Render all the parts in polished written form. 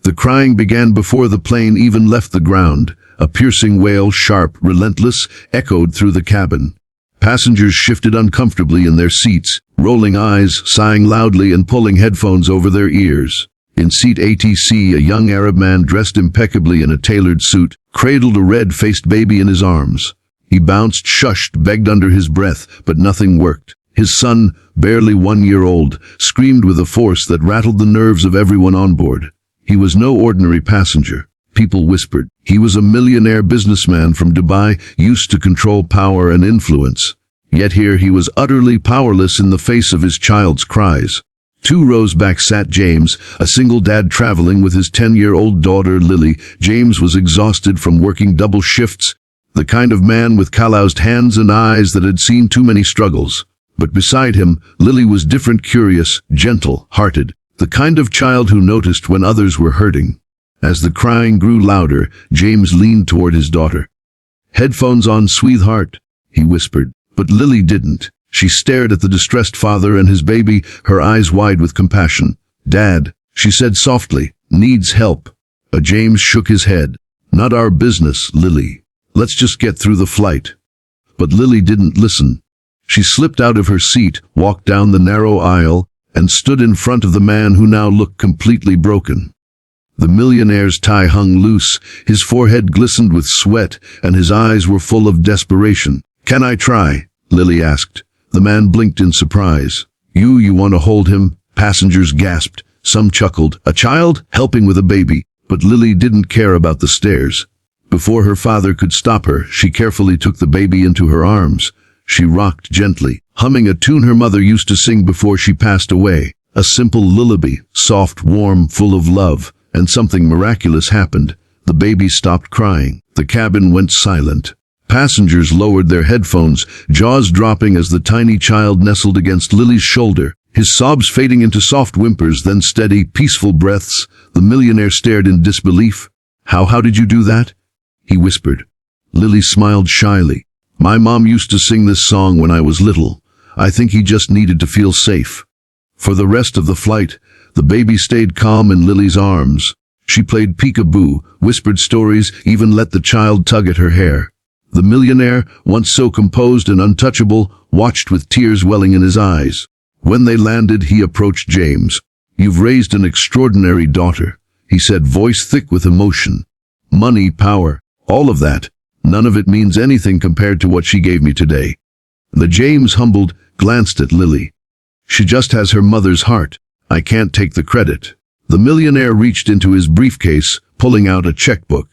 The crying began before the plane even left the ground. A piercing wail, sharp, relentless, echoed through the cabin. Passengers shifted uncomfortably in their seats, rolling eyes, sighing loudly, and pulling headphones over their ears. In seat ATC, a young Arab man dressed impeccably in a tailored suit cradled a red-faced baby in his arms. He bounced, shushed, begged under his breath, but nothing worked. His son, barely 1 year old, screamed with a force that rattled the nerves of everyone on board. He was no ordinary passenger. People whispered. He was a millionaire businessman from Dubai, used to control power and influence. Yet here he was utterly powerless in the face of his child's cries. 2 rows back sat James, a single dad traveling with his 10-year-old daughter Lily. James was exhausted from working double shifts, the kind of man with calloused hands and eyes that had seen too many struggles. But beside him, Lily was different, curious, gentle-hearted, the kind of child who noticed when others were hurting. As the crying grew louder, James leaned toward his daughter. "Headphones on, sweetheart," he whispered. But Lily didn't. She stared at the distressed father and his baby, her eyes wide with compassion. "Dad," she said softly, "needs help." James shook his head. "Not our business, Lily. Let's just get through the flight." But Lily didn't listen. She slipped out of her seat, walked down the narrow aisle, and stood in front of the man who now looked completely broken. The millionaire's tie hung loose, his forehead glistened with sweat, and his eyes were full of desperation. "Can I try?" Lily asked. The man blinked in surprise. You want to hold him?" Passengers gasped. Some chuckled. A child? Helping with a baby. But Lily didn't care about the stares. Before her father could stop her, she carefully took the baby into her arms. She rocked gently, humming a tune her mother used to sing before she passed away. A simple lullaby, soft, warm, full of love. And something miraculous happened. The baby stopped crying. The cabin went silent. Passengers lowered their headphones, jaws dropping as the tiny child nestled against Lily's shoulder, his sobs fading into soft whimpers, then steady, peaceful breaths. The millionaire stared in disbelief. How did you do that?" he whispered. Lily smiled shyly. "My mom used to sing this song when I was little. I think he just needed to feel safe." For the rest of the flight, the baby stayed calm in Lily's arms. She played peekaboo, whispered stories, even let the child tug at her hair. The millionaire, once so composed and untouchable, watched with tears welling in his eyes. When they landed, he approached James. "You've raised an extraordinary daughter," he said, voice thick with emotion. "Money, power, all of that. None of it means anything compared to what she gave me today." The James, humbled, glanced at Lily. "She just has her mother's heart. I can't take the credit." The millionaire reached into his briefcase, pulling out a checkbook.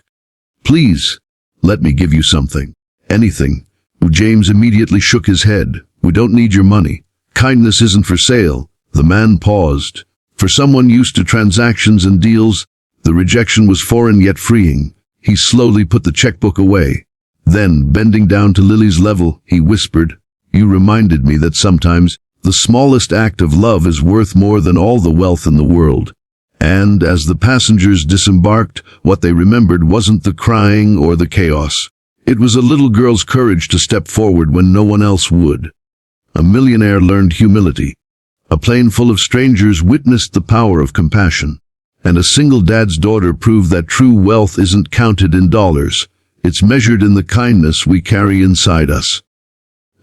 "Please, let me give you something. Anything." James immediately shook his head. "We don't need your money. Kindness isn't for sale." The man paused. For someone used to transactions and deals, the rejection was foreign yet freeing. He slowly put the checkbook away. Then, bending down to Lily's level, he whispered, "You reminded me that sometimes the smallest act of love is worth more than all the wealth in the world." And as the passengers disembarked, what they remembered wasn't the crying or the chaos. It was a little girl's courage to step forward when no one else would. A millionaire learned humility. A plane full of strangers witnessed the power of compassion. And a single dad's daughter proved that true wealth isn't counted in dollars. It's measured in the kindness we carry inside us.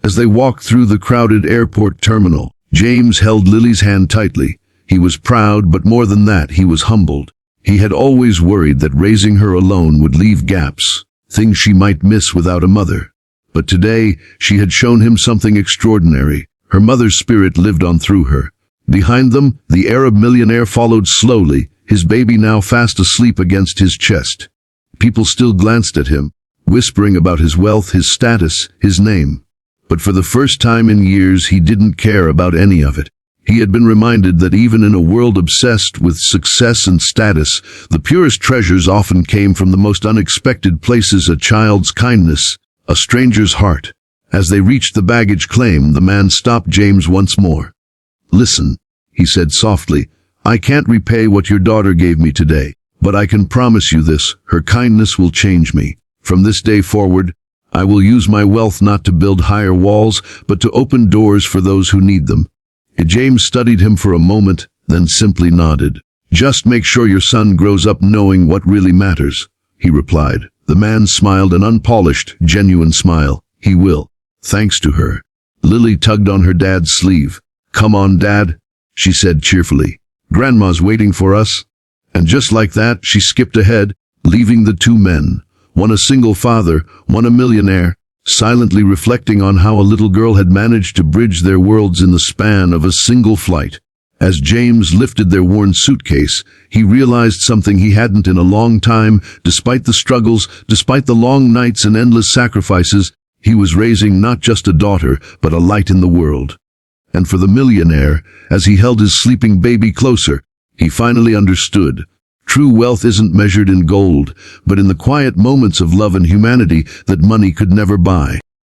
As they walked through the crowded airport terminal, James held Lily's hand tightly. He was proud, but more than that, he was humbled. He had always worried that raising her alone would leave gaps, things she might miss without a mother. But today, she had shown him something extraordinary. Her mother's spirit lived on through her. Behind them, the Arab millionaire followed slowly, his baby now fast asleep against his chest. People still glanced at him, whispering about his wealth, his status, his name. But for the first time in years, he didn't care about any of it. He had been reminded that even in a world obsessed with success and status, the purest treasures often came from the most unexpected places: a child's kindness, a stranger's heart. As they reached the baggage claim, the man stopped James once more. "Listen," he said softly, "I can't repay what your daughter gave me today, but I can promise you this: her kindness will change me. From this day forward, I will use my wealth not to build higher walls, but to open doors for those who need them." James studied him for a moment, then simply nodded. Just make sure your son grows up knowing what really matters, he replied. The man smiled an unpolished, genuine smile. He will. Thanks to her. Lily tugged on her dad's sleeve. Come on, Dad, she said cheerfully. Grandma's waiting for us. And just like that, she skipped ahead, leaving the two men, one a single father, one a millionaire, silently reflecting on how a little girl had managed to bridge their worlds in the span of a single flight. As James lifted their worn suitcase, he realized something he hadn't in a long time. Despite the struggles, despite the long nights and endless sacrifices, he was raising not just a daughter, but a light in the world. And for the millionaire, as he held his sleeping baby closer, he finally understood. True wealth isn't measured in gold, but in the quiet moments of love and humanity that money could never buy.